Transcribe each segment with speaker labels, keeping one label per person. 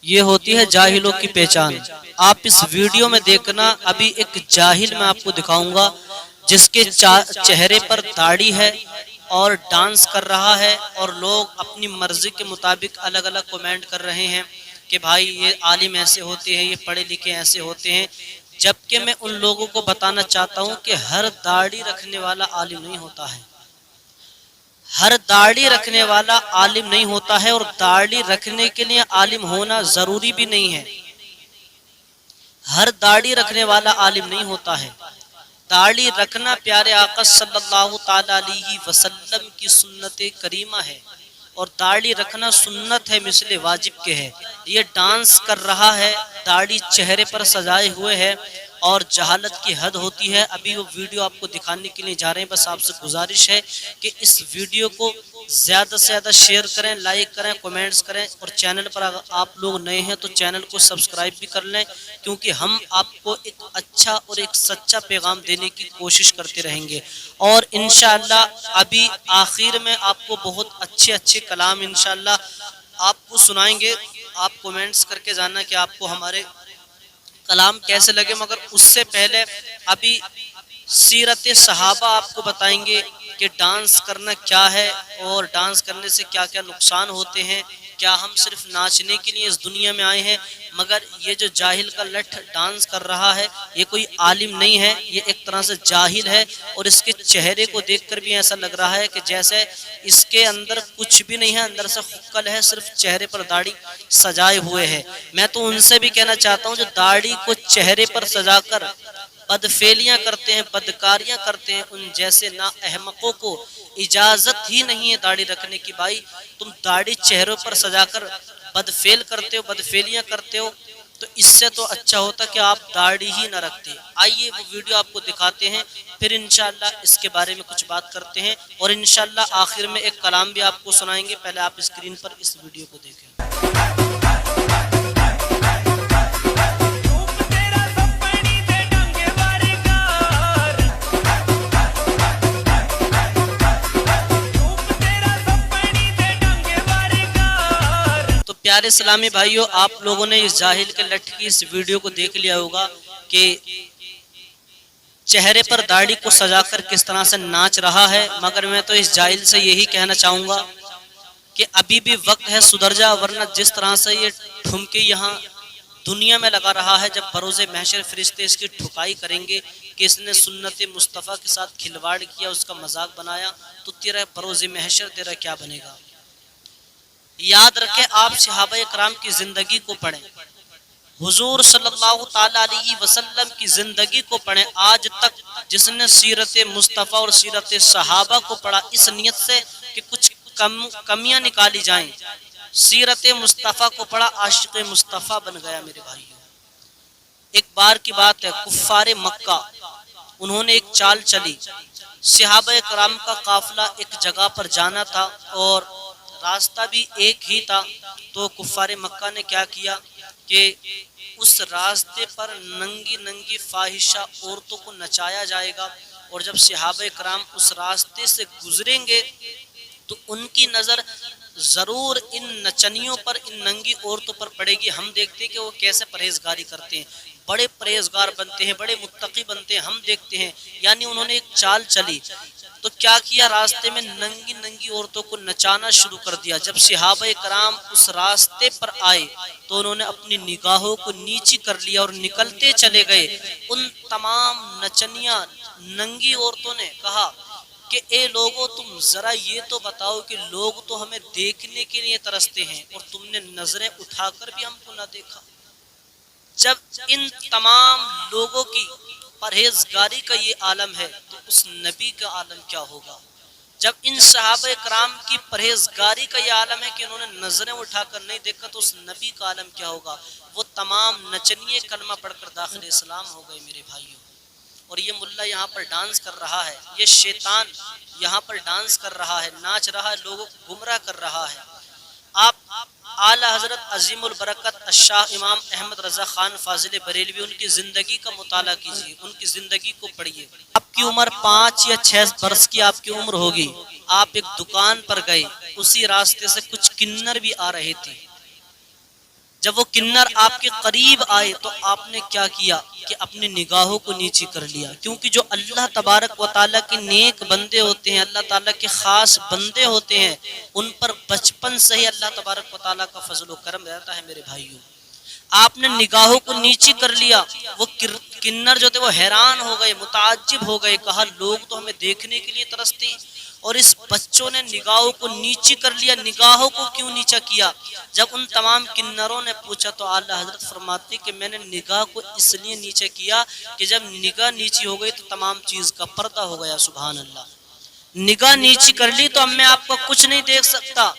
Speaker 1: یہ ہوتی ہے جاہلوں کی پہچان۔ آپ اس ویڈیو میں دیکھنا، ابھی ایک جاہل میں آپ کو دکھاؤں گا جس کے چہرے پر داڑھی ہے اور ڈانس کر رہا ہے، اور لوگ اپنی مرضی کے مطابق الگ الگ کومنٹ کر رہے ہیں کہ بھائی یہ عالم ایسے ہوتے ہیں، یہ پڑھے لکھے ایسے ہوتے ہیں، جبکہ میں ان لوگوں کو بتانا چاہتا ہوں کہ ہر داڑھی رکھنے والا عالم نہیں ہوتا ہے، ہر داڑھی رکھنے والا عالم نہیں ہوتا ہے، اور داڑھی رکھنے کے لیے عالم ہونا ضروری بھی نہیں ہے۔ ہر داڑھی رکھنے والا عالم نہیں ہوتا ہے۔ داڑھی رکھنا پیارے آقا صلی اللہ تعالی علیہ وسلم کی سنت کریمہ ہے، اور داڑھی رکھنا سنت ہے، مثل واجب کے ہے۔ یہ ڈانس کر رہا ہے، داڑھی چہرے پر سجائے ہوئے ہے، اور جہالت کی حد ہوتی ہے۔ ابھی وہ ویڈیو آپ کو دکھانے کے لیے جا رہے ہیں، بس آپ سے گزارش ہے کہ اس ویڈیو کو زیادہ سے زیادہ شیئر کریں، لائک کریں، کومنٹس کریں، اور چینل پر اگر آپ لوگ نئے ہیں تو چینل کو سبسکرائب بھی کر لیں، کیونکہ ہم آپ کو ایک اچھا اور ایک سچا پیغام دینے کی کوشش کرتے رہیں گے۔ اور انشاءاللہ ابھی آخر میں آپ کو بہت اچھے اچھے کلام انشاءاللہ آپ کو سنائیں گے۔ آپ کومنٹس کر کے جاننا کہ آپ کو ہمارے کلام کیسے لگے، مگر اس سے پہلے ابھی سیرت صحابہ آپ کو بتائیں گے کہ ڈانس کرنا کیا ہے، اور ڈانس کرنے سے کیا کیا نقصان ہوتے ہیں۔ کیا ہم صرف ناچنے کے لیے اس دنیا میں آئے ہیں؟ مگر یہ جو جاہل کا لٹھ ڈانس کر رہا ہے، یہ کوئی عالم نہیں ہے، یہ ایک طرح سے جاہل ہے، اور اس کے چہرے کو دیکھ کر بھی ایسا لگ رہا ہے کہ جیسے اس کے اندر کچھ بھی نہیں ہے، اندر سے خکل ہے، صرف چہرے پر داڑھی سجائے ہوئے ہے۔ میں تو ان سے بھی کہنا چاہتا ہوں جو داڑھی کو چہرے پر سجا کر بدفعلیاں کرتے ہیں، بدکاریاں کرتے ہیں، ان جیسے نا احمقوں کو اجازت ہی نہیں ہے داڑھی رکھنے کی۔ بھائی تم داڑھی چہروں پر سجا کر بدفعل کرتے ہو، بدفعلیاں کرتے ہو، تو اس سے تو اچھا ہوتا کہ آپ داڑھی ہی نہ رکھتے۔ آئیے وہ ویڈیو آپ کو دکھاتے ہیں، پھر انشاءاللہ اس کے بارے میں کچھ بات کرتے ہیں، اور انشاءاللہ آخر میں ایک کلام بھی آپ کو سنائیں گے۔ پہلے آپ اسکرین پر اس ویڈیو کو دیکھیں۔ تو پیارے اسلامی بھائیوں، آپ لوگوں نے اس جاہل کے لٹھ کی اس ویڈیو کو دیکھ لیا ہوگا کہ چہرے پر داڑھی کو سجا کر کس طرح سے ناچ رہا ہے۔ مگر میں تو اس جاہل سے یہی کہنا چاہوں گا کہ ابھی بھی وقت ہے، سدھر جا، ورنہ جس طرح سے یہ ٹھمکے یہاں دنیا میں لگا رہا ہے، جب بروز محشر فرشتے اس کی ٹھکائی کریں گے کہ اس نے سنت مصطفیٰ کے ساتھ کھلواڑ کیا، اس کا مذاق بنایا، تو تیرا بروز محشر تیرا کیا بنے گا۔ یاد رکھیں، آپ صحابہ کرام کی زندگی کو پڑھیں، حضور صلی اللہ تعالی علیہ وسلم کی زندگی کو پڑھیں۔ آج تک جس نے سیرت مصطفیٰ اور سیرت صحابہ کو پڑھا اس نیت سے کہ کچھ کمیاں نکالی جائیں، سیرت مصطفیٰ کو پڑھا، عاشق مصطفیٰ بن گیا میرے بھائیوں۔ ایک بار کی بات ہے، کفار مکہ انہوں نے ایک چال چلی، صحابہ کرام کا قافلہ ایک جگہ پر جانا تھا اور راستہ بھی ایک ہی تھا، تو کفار مکہ نے کیا کیا کہ اس راستے پر ننگی ننگی فاحشہ عورتوں کو نچایا جائے گا، اور جب صحابہ کرام اس راستے سے گزریں گے تو ان کی نظر ضرور ان نچنیوں پر، ان ننگی عورتوں پر پڑے گی۔ ہم دیکھتے ہیں کہ وہ کیسے پرہیزگاری کرتے ہیں، بڑے پرہیزگار بنتے ہیں، بڑے متقی بنتے ہیں، ہم دیکھتے ہیں۔ یعنی انہوں نے ایک چال چلی، تو کیا کیا، راستے میں ننگی ننگی عورتوں کو نچانا شروع کر دیا۔ جب صحابہ کرام اس راستے پر آئے تو انہوں نے اپنی نگاہوں کو نیچی کر لیا اور نکلتے چلے گئے۔ ان تمام نچنیاں ننگی عورتوں نے کہا کہ اے لوگوں، تم ذرا یہ تو بتاؤ کہ لوگ تو ہمیں دیکھنے کے لیے ترستے ہیں، اور تم نے نظریں اٹھا کر بھی ہم کو نہ دیکھا۔ جب ان تمام لوگوں کی پرہیزگاری کا یہ عالم ہے تو اس نبی کا عالم کیا ہوگا۔ جب ان صحابہ کرام کی پرہیزگاری کا یہ عالم ہے کہ انہوں نے نظریں اٹھا کر نہیں دیکھا، تو اس نبی کا عالم کیا ہوگا۔ وہ تمام نچنیے کلمہ پڑھ کر داخل اسلام ہو گئے میرے بھائیوں۔ اور یہ ملا یہاں پر ڈانس کر رہا ہے، یہ شیطان یہاں پر ڈانس کر رہا ہے، ناچ رہا ہے، لوگوں کو گمراہ کر رہا ہے۔ آپ اعلی حضرت عظیم البرکت الشاہ امام احمد رضا خان فاضل بریلوی ان کی زندگی کا مطالعہ کیجیے، ان کی زندگی کو پڑھیے۔ آپ کی عمر 5 یا 6 برس کی آپ کی عمر ہوگی، آپ ایک دکان پر گئے، اسی راستے سے کچھ کنر بھی آ رہے تھے، جب وہ کنر آپ کے قریب آئے تو آپ نے کیا کیا کہ اپنی نگاہوں کو نیچی کر لیا، کیونکہ جو اللہ تبارک و تعالیٰ کے نیک بندے ہوتے ہیں، اللہ تعالیٰ کے خاص بندے ہوتے ہیں، ان پر بچپن سے ہی اللہ تبارک و تعالیٰ کا فضل و کرم رہتا ہے۔ میرے بھائیوں، آپ نے نگاہوں کو نیچی کر لیا، وہ کنر جو تھے وہ حیران ہو گئے، متعجب ہو گئے، کہا لوگ تو ہمیں دیکھنے کے لیے ترستے ہیں اور اس بچوں نے نگاہوں کو نیچی کر لیا۔ نگاہوں کو کیوں نیچا کیا؟ جب ان تمام کنروں نے پوچھا تو اعلیٰ حضرت فرماتے کہ میں نے نگاہ کو اس لیے نیچے کیا کہ جب نگاہ نیچی ہو گئی تو تمام چیز کا پردہ ہو گیا۔ سبحان اللہ، نگاہ نیچی کر لی تو اب میں آپ کو کچھ نہیں دیکھ سکتا،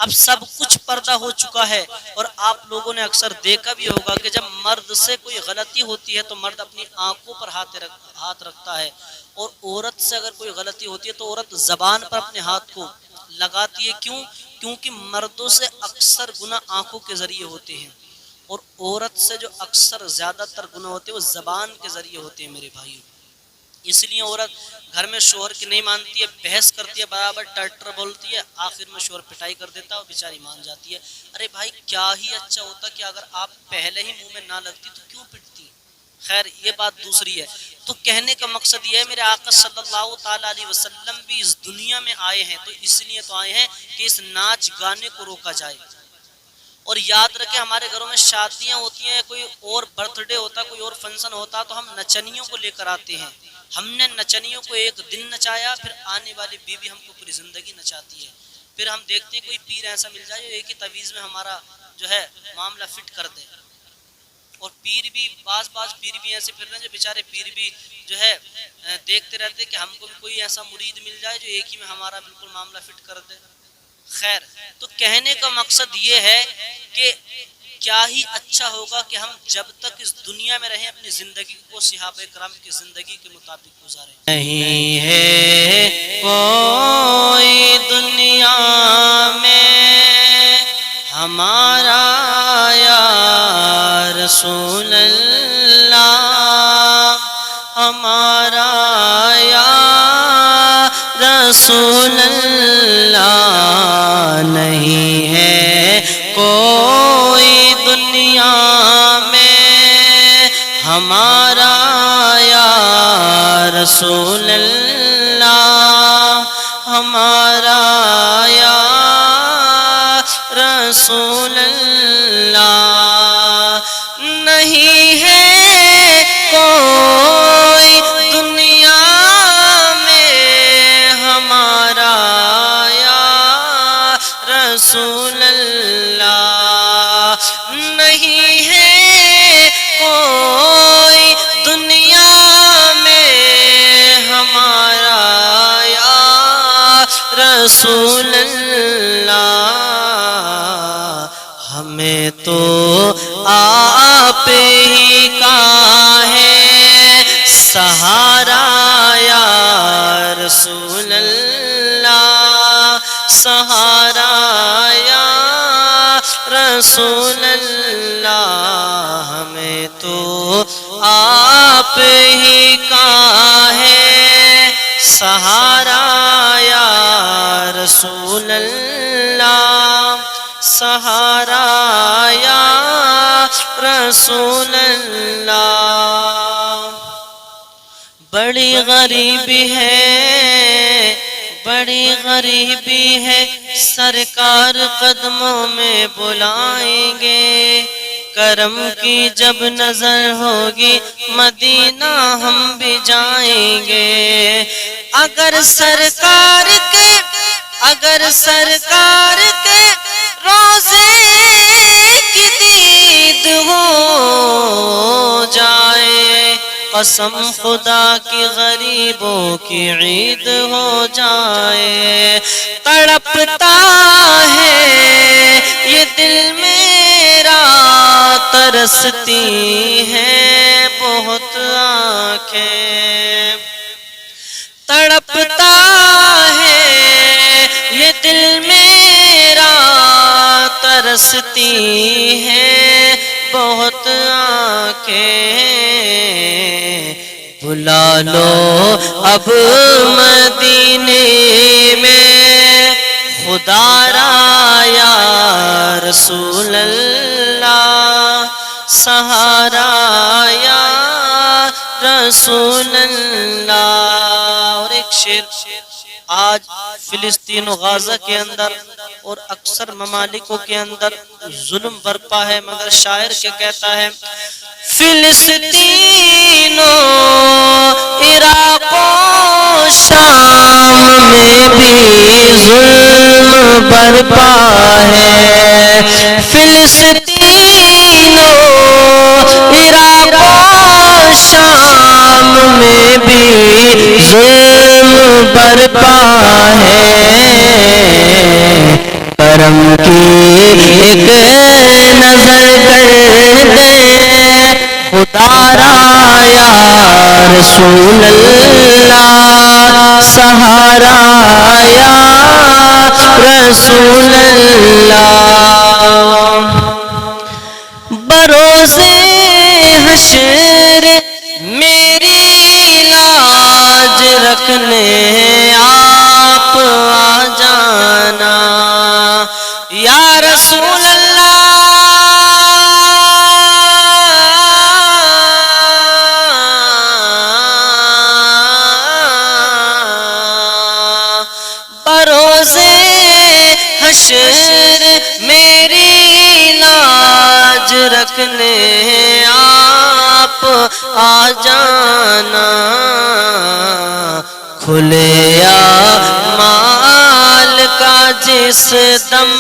Speaker 1: اب سب کچھ پردہ ہو چکا ہے۔ اور آپ لوگوں نے اکثر دیکھا بھی ہوگا کہ جب مرد سے کوئی غلطی ہوتی ہے تو مرد اپنی آنکھوں پر ہاتھ رکھتا ہے، اور عورت سے اگر کوئی غلطی ہوتی ہے تو عورت زبان پر اپنے ہاتھ کو لگاتی ہے۔ کیوں؟ کیونکہ مردوں سے اکثر گناہ آنکھوں کے ذریعے ہوتے ہیں، اور عورت سے جو اکثر زیادہ تر گناہ ہوتے ہیں وہ زبان کے ذریعے ہوتے ہیں۔ میرے بھائیوں، اس لیے عورت گھر میں شوہر کی نہیں مانتی ہے، بحث کرتی ہے، برابر ٹرٹر بولتی ہے، آخر میں شوہر پٹائی کر دیتا ہے اور بیچاری مان جاتی ہے۔ ارے بھائی، کیا ہی اچھا ہوتا کہ اگر آپ پہلے ہی منہ میں نہ لگتی تو کیوں پٹتی؟ خیر، یہ بات دوسری ہے۔ تو کہنے کا مقصد یہ ہے، میرے آقا صلی اللہ تعالیٰ علیہ وسلم بھی اس دنیا میں آئے ہیں تو اس لیے تو آئے ہیں کہ اس ناچ گانے کو روکا جائے۔ اور یاد رکھیں، ہمارے گھروں میں شادیاں ہوتی ہیں، کوئی اور برتھ ڈے ہوتا، کوئی اور فنکشن ہوتا تو ہم نچنیوں کو لے کر آتے ہیں۔ ہم نے نچنیوں کو ایک دن نچایا، پھر آنے والی بیوی ہم کو پوری زندگی نچاتی ہے۔ پھر ہم دیکھتے ہیں کوئی پیر ایسا مل جائے جو ایک ہی تعویذ میں ہمارا جو ہے معاملہ فٹ کر دے۔ اور پیر بھی بعض پیر بھی ایسے پھر رہے ہیں جو بیچارے پیر بھی جو ہے دیکھتے رہتے کہ ہم کو بھی کوئی ایسا مرید مل جائے جو ایک ہی میں ہمارا بالکل معاملہ فٹ کر دے۔ خیر، تو کہنے کا مقصد یہ ہے کہ کیا ہی اچھا ہوگا کہ ہم جب تک اس دنیا میں رہیں اپنی زندگی کو صحابہ کرام کی زندگی کے مطابق گزاریں۔ نہیں ہے کوئی دنیا میں ہمارا یا رسول اللہ، ہمارا یا رسول اللہ، نہیں ہے کوئی دنیا میں ہمارا یا رسول اللہ، ہمارا یا رسول اللہ، نہیں ہے کوئی دنیا میں ہمارا یا رسول اللہ، نہیں ہے کوئی دنیا میں ہمارا یا رسول اللہ، ہمیں تو آپ ہی کا ہے سہارا یا رسول اللہ، سہارا یا رسول اللہ، ہمیں تو آپ ہی کا ہے سہارا یا رسول اللہ، سہارا یا رسول اللہ۔ بڑی غریبی ہے، بڑی غریبی ہے، سرکار قدموں میں بلائیں گے، کرم کی جب نظر ہوگی مدینہ ہم بھی جائیں گے۔ اگر سرکار کے روزے کی دید ہو جائے، قسم خدا کی غریبوں کی عید ہو جائے۔ تڑپتا ہے یہ دل میرا، ترستی ہے بہت آنکھیں، تڑپتا ہے یہ دل میرا، ترستی ہے بہت آنکھیں، بلا لو اب مدینے میں خدا را یا رسول اللہ، سہارا یا رسول اللہ۔ اور ایک شعر، آج فلسطین و غازہ کے اندر اور اکثر ممالکوں کے اندر ظلم برپا ہے، مگر شاعر کیا کہتا ہے؟ فلسطین و عراق و شام میں بھی ظلم برپا ہے، فلسطین و عراق و شام میں بھی ظلم برپا ہے، کرم کی ایک نظر کر دے خدا را یا رسول اللہ، سہارا یا رسول اللہ۔ بروز حشر میری لاج رکھنے آپ آ جانا یا رسول اللہ، بروز حشر میری لاج رکھنے آپ آ جانا، کھلے اعمال کا جس دم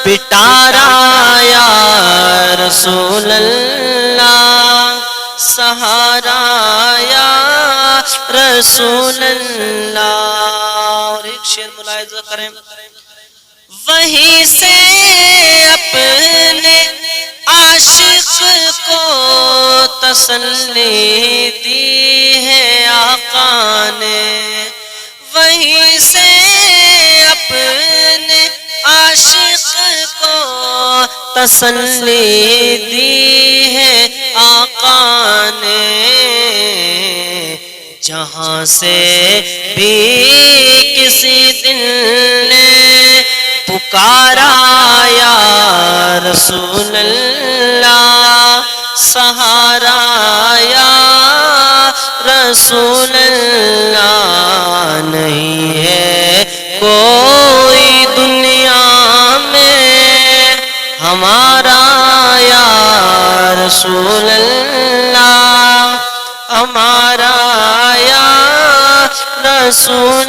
Speaker 1: پٹارا یا رسول اللہ، سہارا یا رسول اللہ۔ اور ایک شعر ملاحظہ کریں، وہیں سے اپنے عاشق کو تسلی دی ہے آقا نے، وہیں سے اپنے عاشق کو تسلی دی ہے آقا نے، جہاں سے بھی کسی دل نے پکارا یا رسول اللہ، سہارا یا رسول اللہ، نہیں ہے کوئی دنیا میں ہمارا یا رسول اللہ، ہمارا یا رسول